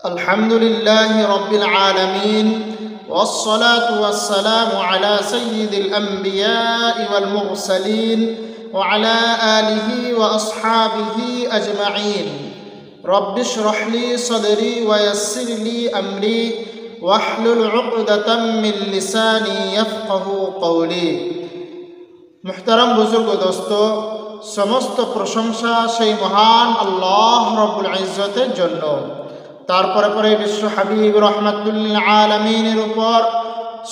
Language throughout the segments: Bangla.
الحمد لله رب العالمين والصلاة والسلام على سيد الأنبياء والمرسلين وعلى آله وأصحابه أجمعين رب اشرح لي صدري ويسر لي أمري واحلل عقدة من لساني يفقه قولي محترم बुजुर्ग दोस्तों समस्त प्रशंसा সেই মহান আল্লাহ রব্বুল ইজ্জতের জন্য তারপরে পরে বিশ্ব হাবিব রহমাতুল আলামিনের উপর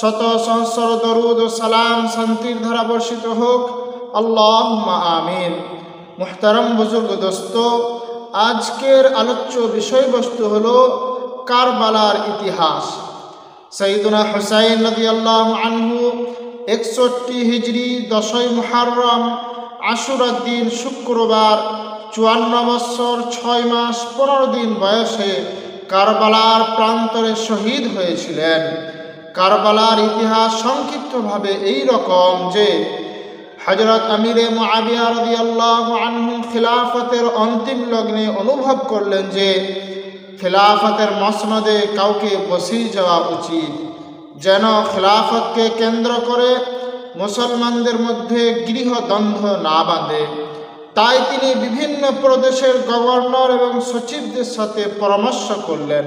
শত সহস্র দরুদ ও সালাম শান্তির ধারা বর্ষিত হোক আল্লাহুম্মা আমিন। মুহতারাম বুজুর্গ দোস্ত, আজকের আলোচ্য বিষয়বস্তু হলো কারবালার ইতিহাস। সাইয়্যিদুনা হুসাইন রাদিয়াল্লাহু আনহু 61 হিজরি 10ই মুহররম আশুরার দিন শুক্রবার 54 বছর 6 মাস 15 দিন বয়সে কারবালার প্রান্তরে শহীদ হয়েছিলেন। কারবালার ইতিহাস সংক্ষিপ্তভাবে এই রকম যে হযরত আমিরে মুআবিয়া রাদিয়াল্লাহু আনহু খিলাফতের অন্তিম লগ্নে অনুভব করলেন যে খিলাফতের মসনদে কাউকে বসিয়ে যাওয়া উচিত, যেন খিলাফতকে কেন্দ্র করে মুসলমানদের মধ্যে গৃহদ্বন্দ্ব না বাঁধে। তাই তিনি বিভিন্ন প্রদেশের গভর্নর এবং সচিবদের সাথে পরামর্শ করলেন।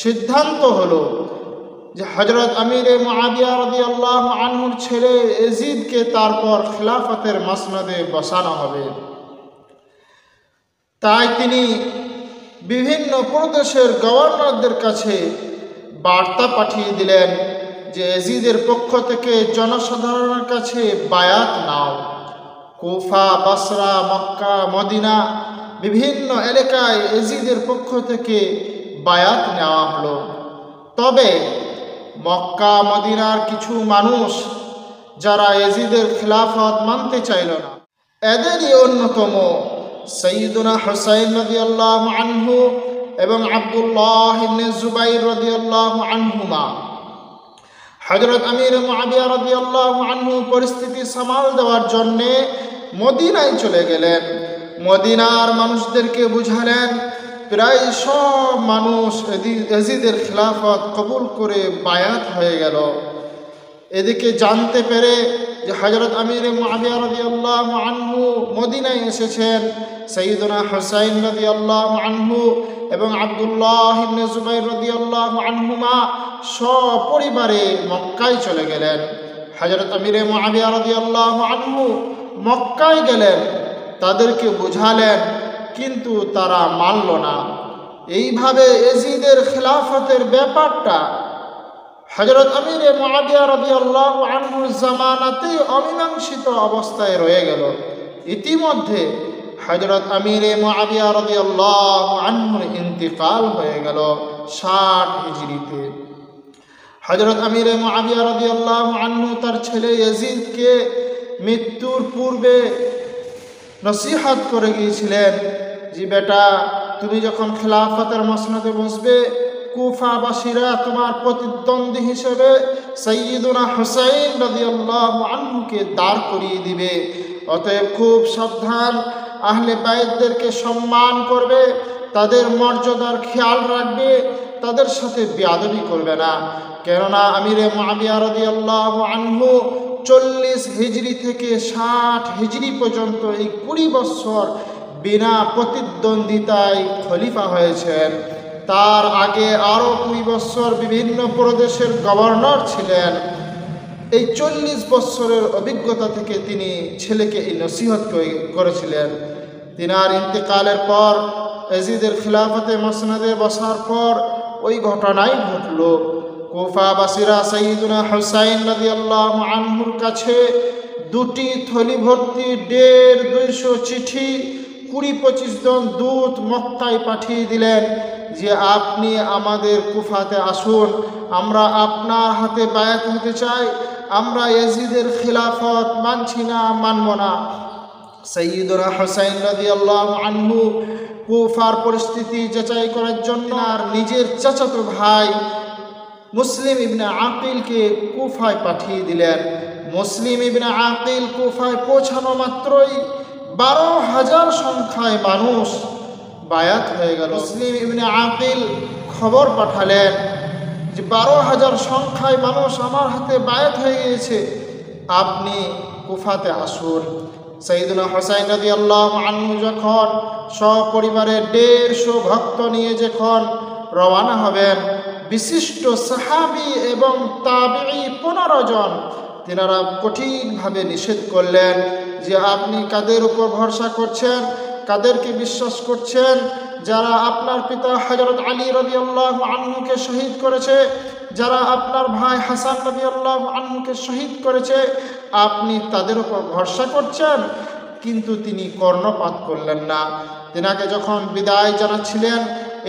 সিদ্ধান্ত হলো যে হযরত আমিরে মুআবিয়া রাদিয়াল্লাহু আনহুর ছেলে ইয়াজিদকে তারপর খিলাফতের মসনদে বসানো হবে। তাই তিনি বিভিন্ন প্রদেশের গভর্নরদের কাছে বার্তা পাঠিয়ে দিলেন যে ইয়াজিদের পক্ষ থেকে জনসাধারণের কাছে বায়াত নাও। কুফা, বাসরা, মক্কা, মদিনা বিভিন্ন এলাকায় ইয়াজিদের পক্ষ থেকে বায়াত নেওয়া হলো। তবে মক্কা মদিনার কিছু মানুষ যারা ইয়াজিদের খিলাফত মানতে চাইল না, এদেরই অন্যতম সাইয়্যিদুনা হুসাইন রাদিয়াল্লাহু আনহু এবং আব্দুল্লাহ ইবনে জুবাইর রাদিয়াল্লাহু আনহুমা। হযরত আমির মুআবিয়া রাদিয়াল্লাহু আনহু পরিস্থিতি সামাল দেওয়ার জন্য মদিনায় চলে গেলেন। মদিনার মানুষদেরকে বুঝালেন। প্রায় সব মানুষ ইয়াজিদের খিলাফত কবুল করে বায়াত হয়ে গেল। এদিকে জানতে পেরে যে হযরত আমির মুআবিয়া রাদিয়াল্লাহু আনহু মদিনায় এসেছেন, সাইয়্যিদুনা হুসাইন রাদিয়াল্লাহু আনহু এবং আব্দুল্লাহ ইবনে জুবাইর রাদিয়াল্লাহু আনহুমা সপরিবারে মক্কায় চলে গেলেন। হযরত আমির মুআবিয়া রাদিয়াল্লাহু আনহু মক্কায় গেলেন, তাদেরকে বুঝালেন, কিন্তু তারা মানল না। এইভাবে ইয়াজিদের খিলাফতের ব্যাপারটা হযরত আমির মুআবিয়া রাদিয়াল্লাহু আনহুর জামানাতেই অমীমাংসিত অবস্থায় রয়ে গেল। ইতিমধ্যে হযরত আমির মুআবিয়া রাদিয়াল্লাহু আনহুর ইন্তিকাল হয়ে গেল 60 হিজরিতে। হযরত আমির মুআবিয়া রাদিয়াল্লাহু আনহু তার ছেলে ইয়াজিদকে মৃত্যুর পূর্বে নসিহত করে গিয়েছিলেন যে বেটা, তুমি যখন খিলাফতের মসনদে বসবে, কুফাবাসীরা তোমার প্রতিদ্বন্দ্বী হিসেবে সাইয়্যিদুনা হুসাইন রাদিয়াল্লাহু আনহুকে দাঁড় করিয়ে দিবে। অতএব খুব সাবধান, আহলে বাইতদেরকে সম্মান করবে, তাদের মর্যাদার খেয়াল রাখবে, তাদের সাথে বেয়াদবি করবে না। কেননা আমিরে মুআবিয়া রাদিয়াল্লাহু আনহু 40 হিজরি থেকে 60 হিজরি পর্যন্ত এই 20 বছর বিনা প্রতিদ্বন্দ্বিতায় খলিফা হয়েছেন। তার আগে আরও 20 বছর বিভিন্ন প্রদেশের গভর্নর ছিলেন। এই 40 বছরের অভিজ্ঞতা থেকে তিনি ছেলেকে এই নসিহত করেছিলেন। তিনার ইন্তেকালের পর ইয়াজিদের খিলাফতে মসনদে বসার পর ওই ঘটনাই ঘটল। কুফাবাসীরা সাইয়্যিদুনা হুসাইন রাদিয়াল্লাহু আনহুর কাছে 2টি থলি ভর্তি 150-200 চিঠি 20-25 জন দূত মক্কায় পাঠিয়ে দিলেন যে আপনি আমাদের কুফাতে আসুন, আমরা আপনার হাতে বায়াত হতে চাই, আমরা ইয়াজিদের খিলাফত মানছি না, মানব না। সাইয়্যিদুনা হুসাইন রাদিয়াল্লাহু আনহু কুফার পরিস্থিতি যাচাই করার জন্য আর নিজের চাচাতো ভাই মুসলিম ইবনে আকিলকে কুফায় পাঠিয়ে দিলেন। মুসলিম ইবনে আকিল কুফায় পৌঁছানো মাত্রই 12,000 সংখ্যায় মানুষ বায়াত হয়ে গেল। মুসলিম ইবনে আকিল খবর পাঠালেন যে 12,000 সংখ্যায় মানুষ আমার হাতে বায়াত হয়ে গিয়েছে, আপনি কুফাতে আসুন। সাইয়্যিদুনা হুসাইন রাদিয়াল্লাহু আনহু যখন সপরিবারে 150 ভক্ত নিয়ে যখন রওনা হবেন, বিশিষ্ট সাহাবী এবং তাবিঈ 15 জন তিনারা কঠিনভাবে নিষেধ করলেন যে আপনি কাদের উপর ভরসা করছেন, কাদেরকে বিশ্বাস করছেন? যারা আপনার পিতা হযরত আলী রাদিয়াল্লাহু আনহুকে শহীদ করেছে, যারা আপনার ভাই হাসান রাদিয়াল্লাহু আনহুকে শহীদ করেছে, আপনি তাদের উপর ভরসা করছেন? কিন্তু তিনি কর্ণপাত করলেন না। তিনাকে যখন বিদায় জানাচ্ছিলেন,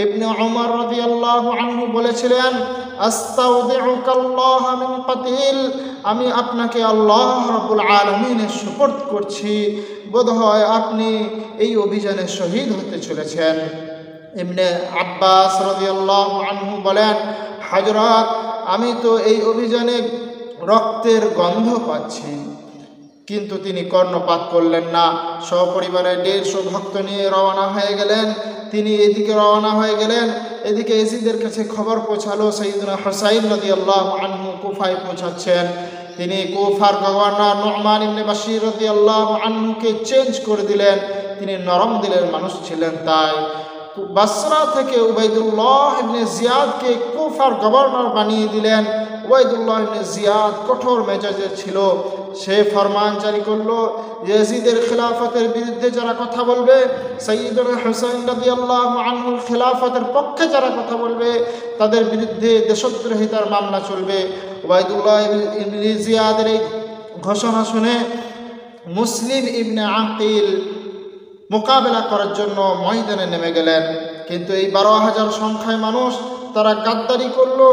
ইবনে উমর রাদিয়াল্লাহু আনহু বলেছিলেন, আস্তাউদিউকাল্লাহ মিন কাতিল, আমি আপনাকে আল্লাহ রাব্বুল আলামিনের সুপুর্দ করছি, বোধহয় আপনি এই অভিযানে শহীদ হতে চলেছেন। ইবনে আব্বাস রাদিয়াল্লাহু আনহু বলেন, হযরত আমি তো এই অভিযানে রক্তের গন্ধ পাচ্ছি। কিন্তু তিনি কর্ণপাত করলেন না। সপরিবারে 150 ভক্ত নিয়ে রওনা হয়ে গেলেন। তিনি এদিকে রওনা হয়ে গেলেন, এদিকে এজিদের কাছে খবর পৌঁছালো সাইয়্যিদুনা হুসাইন রাদিয়াল্লাহু আনহু কুফায় পৌঁছাচ্ছেন। তিনি কুফার গভর্নর নু'মান ইবনে বাশির রাদিয়াল্লাহু আনহুকে চেঞ্জ করে দিলেন। তিনি নরম দিলের মানুষ ছিলেন, তাই বাসরা থেকে উবাইদুল্লাহ ইবনে জিয়াদকে কুফার গভর্নর বানিয়ে দিলেন। উবাইদুল্লাহ ইবনে জিয়াদ কঠোর মেজাজের ছিল। সে ফরমান জারি করলো, ইয়াজিদের খিলাফতের বিরুদ্ধে যারা কথা বলবে, সাইয়্যিদুনা হুসাইন রাদিয়াল্লাহু আনহুর খিলাফতের পক্ষে যারা কথা বলবে, তাদের বিরুদ্ধে দেশদ্রোহিতার মামলা চলবে। উবাইদুল্লাহ ইবনে জিয়াদের এই ঘোষণা শুনে মুসলিম ইবনে আকিল মোকাবেলা করার জন্য ময়দানে নেমে গেলেন। কিন্তু এই 12,000 সংখ্যায় মানুষ তারা গাদ্দারি করলো,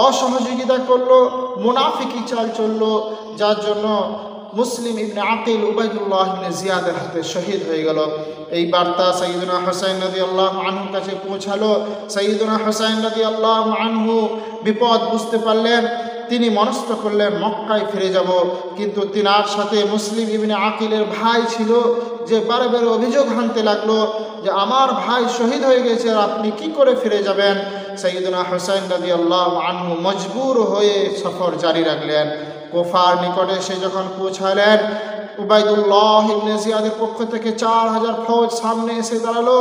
অসহযোগিতা করলো, মুনাফিকি চাল চললো, যার জন্য মুসলিম ইবনে আকিল উবাইদুল্লাহ ইবনে জিয়াদের হাতে শহীদ হয়ে গেল। এই বার্তা সাইয়্যিদুনা হুসাইন রাদিয়াল্লাহু আনহুর কাছে পৌঁছালো। সাইয়্যিদুনা হুসাইন রাদিয়াল্লাহু আনহু বিপদ বুঝতে পারলেন। তিনি মনস্থ করলেন মক্কায় ফিরে যাব, কিন্তু তিনার সাথে মুসলিম ইবনে আকিলের ভাই ছিল, যে বারে বারে অভিযোগ আনতে লাগলো যে আমার ভাই শহীদ হয়ে গেছে, আর আপনি কি করে ফিরে যাবেন? সাইয়্যিদুনা হুসাইন রাদিয়াল্লাহু আনহু মজবুর হয়ে সফর জারি রাখলেন। কুফার নিকটে সে যখন পৌঁছালেন, উবাইদুল্লাহ ইবনে জিয়াদের পক্ষ থেকে 4000 ফৌজ সামনে এসে দাঁড়ালো।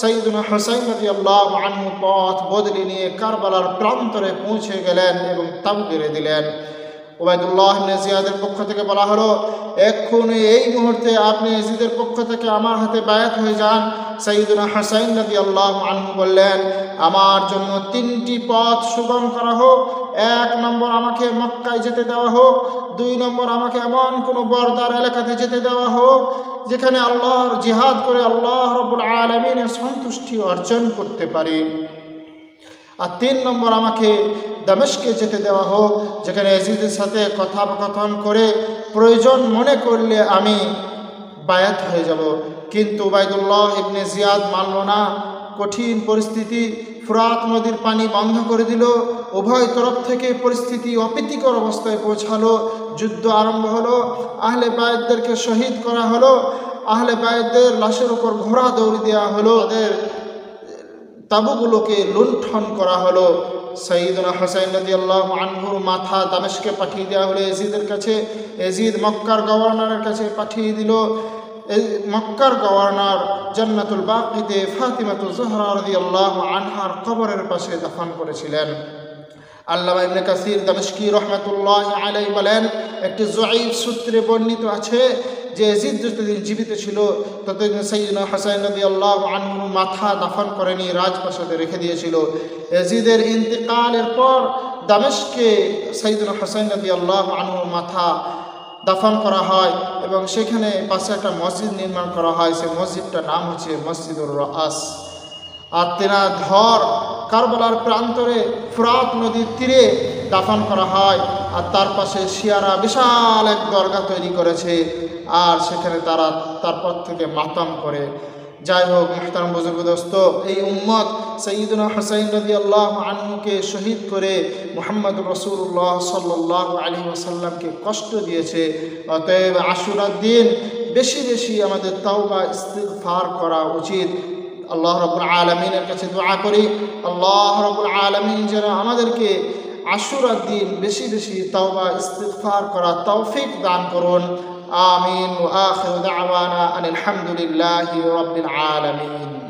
সাইয়্যিদুনা হুসাইন রাদিয়াল্লাহু আনহু পথ বদলে নিয়ে কারবালার প্রান্তরে পৌঁছে গেলেন এবং তাবু গেড়ে দিলেন। উবাইদুল্লাহ ইবনে জিয়াদের পক্ষ থেকে বলা হলো, এক্ষুনি এই মুহূর্তে আপনি ইয়াজিদের পক্ষ থেকে আমার হাতে বায়াত হয়ে যান। সাইয়্যিদুনা হুসাইন রাদিয়াল্লাহু আনহু বললেন, আমার জন্য 3টি পথ সুগম করা হোক। 1 নম্বর, আমাকে মক্কায় যেতে দেওয়া হোক। 2 নম্বর, আমাকে এমন কোনো বর্দার এলাকাতে যেতে দেওয়া হোক যেখানে আল্লাহর জিহাদ করে আল্লাহ রাব্বুল আলামিনের সন্তুষ্টি অর্জন করতে পারি। আর 3 নম্বর, আমাকে দামেস্কে যেতে দেওয়া হোক, যেখানে ইয়াজিদের সাথে কথোপকথন করে প্রয়োজন মনে করলে আমি বায়াত হয়ে যাব। কিন্তু উবাইদুল্লাহ ইবনে জিয়াদ মানল না। কঠিন পরিস্থিতি, ফুরাত নদীর পানি বন্ধ করে দিল। উভয় তরফ থেকে পরিস্থিতি অপ্রীতিকর অবস্থায় পৌঁছালো। যুদ্ধ আরম্ভ হলো। আহলে বায়তদেরকে শহীদ করা হলো। আহলে বায়তদের লাশের উপর ঘোড়া দৌড়ি দেওয়া হলো। তাদের তাবুগুলোকে লুণ্ঠন করা হলো। সাইয়্যিদুনা হুসাইন রাদিয়াল্লাহু আনহুর মাথা দামেস্কে পাঠিয়ে দেওয়া হলো ইয়াজিদের কাছে। ইয়াজিদ মক্কার গভর্নরের কাছে পাঠিয়ে দিল। মক্কার গভর্নর জান্নাতুল বাকিতে ফাতিমাতু জোহরা রাদিয়াল্লাহু আনহার কবরের পাশে দাফন করেছিলেন। আল্লামা ইবনে কাসির দামেস্কি রাহমাতুল্লাহি আলাইহি বলেন, একটি যঈফ সূত্রে বর্ণিত আছে যে ইয়াজিদ যতদিন জীবিত ছিল ততদিন সাইয়্যিদুনা হুসাইন রাদিয়াল্লাহু আনহু মাথা দাফন করেনি, রাজপ্রাসাদে রেখে দিয়েছিল। ইয়াজিদের ইন্তেকালের পর দামেস্কে সাইয়্যিদুনা হুসাইন রাদিয়াল্লাহু আনহুর মাথা দাফন করা হয় এবং সেখানে পাশে একটা মসজিদ নির্মাণ করা হয়। সেই মসজিদটার নাম হচ্ছে মসজিদুর রাস। আর তেনা ধর কারবালার প্রান্তরে ফুরাত নদীর তীরে দাফন করা হয়। আর তার পাশে শিয়ারা বিশাল এক দরগা তৈরি করেছে, আর সেখানে তারা তারপর থেকে মাতাম করে। যাই হোক মুহতারাম বুজুর্গ দোস্ত, এই উম্মত সাইয়্যিদুনা হুসাইন রাদিয়াল্লাহু আনহুকে শহীদ করে মুহাম্মদুর রাসূলুল্লাহ সাল্লাল্লাহু আলাইহি ওয়াসাল্লামকে কষ্ট দিয়েছে। অতএব আশুরার দিন বেশি বেশি আমাদের তাওবা ইস্তিগফার করা উচিত। আল্লাহ রাব্বুল আলামিনের কাছে দোয়া করি আল্লাহ রাব্বুল আলামিন যেন আমাদেরকে আশুরার দিন বেশি বেশি তাওবা ইস্তিগফার করার তৌফিক দান করুন। আমিন। ওয়া আখিরু দাওয়ানা আনিল হামদুলিল্লাহি রাব্বিল আলামিন।